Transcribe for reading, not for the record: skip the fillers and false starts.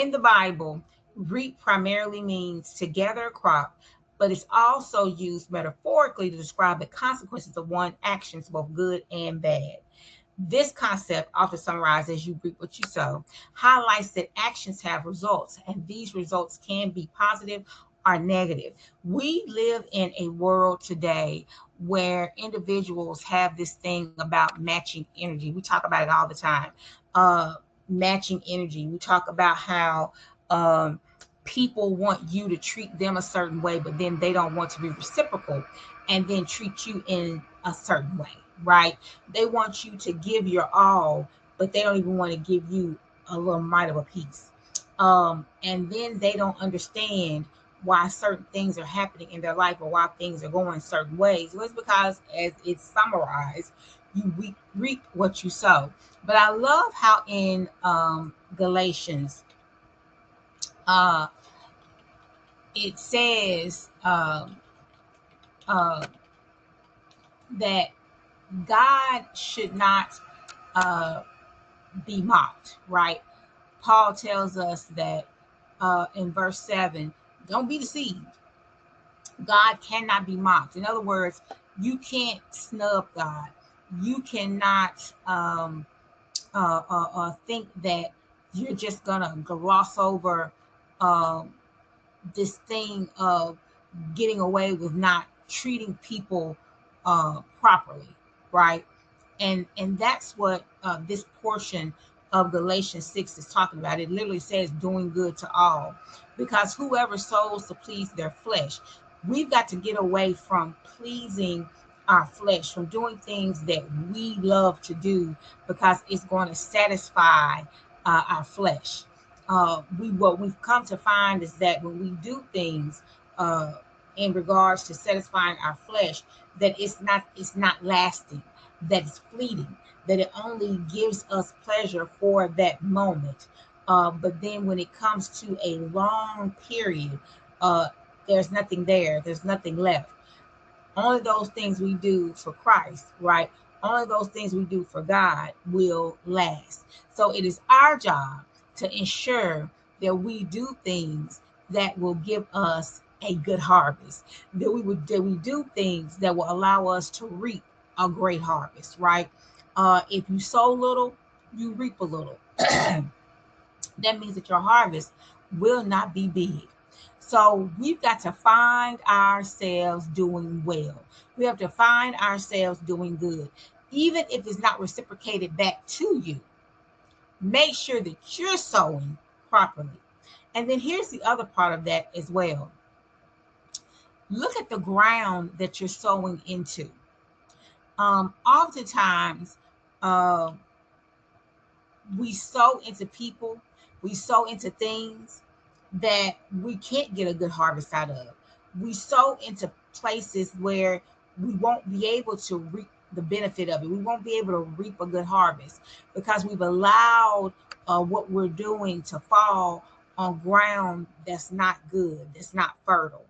In the Bible, reap primarily means to gather a crop, but it's also used metaphorically to describe the consequences of one actions, both good and bad. This concept, often summarized as you reap what you sow, highlights that actions have results, and these results can be positive or negative. We live in a world today where individuals have this thing about matching energy. We talk about it all the time. Uh, Matching energy. We talk about how um, people want you to treat them a certain way, but then they don't want to be reciprocal and then treat you in a certain way, right? They want you to give your all, but they don't even want to give you a little mite of a piece. And then they don't understand why certain things are happening in their life or why things are going certain ways. Well, it's because, as it's summarized, you reap what you sow. But I love how in Galatians, uh, it says uh, that God should not uh, be mocked, right? Paul tells us that in verse 7, don't be deceived. God cannot be mocked. In other words, you can't snub God. You cannot think that you're just going to gloss over um, this thing of getting away with not treating people properly, right? And that's what this portion of Galatians 6 is talking about. It literally says doing good to all, because whoever sows to please their flesh, we've got to get away from pleasing our flesh, from doing things that we love to do because it's going to satisfy our flesh. We What we've come to find is that when we do things uh, in regards to satisfying our flesh, that it's not lasting, that it's fleeting, that it only gives us pleasure for that moment. But then when it comes to a long period, uh, there's nothing there, there's nothing left. Only those things we do for Christ, right? Only those things we do for God will last. So it is our job to ensure that we do things that will give us a good harvest. That we do things that will allow us to reap a great harvest, right? If you sow little, you reap a little. That means that your harvest will not be big. So we've got to find ourselves doing well. We have to find ourselves doing good. Even if it's not reciprocated back to you, make sure that you're sowing properly. And then here's the other part of that as well. Look at the ground that you're sowing into. Oftentimes, uh, we sow into people, we sow into things that we can't get a good harvest out of. We sow into places where we won't be able to reap the benefit of it. We won't be able to reap a good harvest because we've allowed what we're doing to fall on ground that's not good, that's not fertile.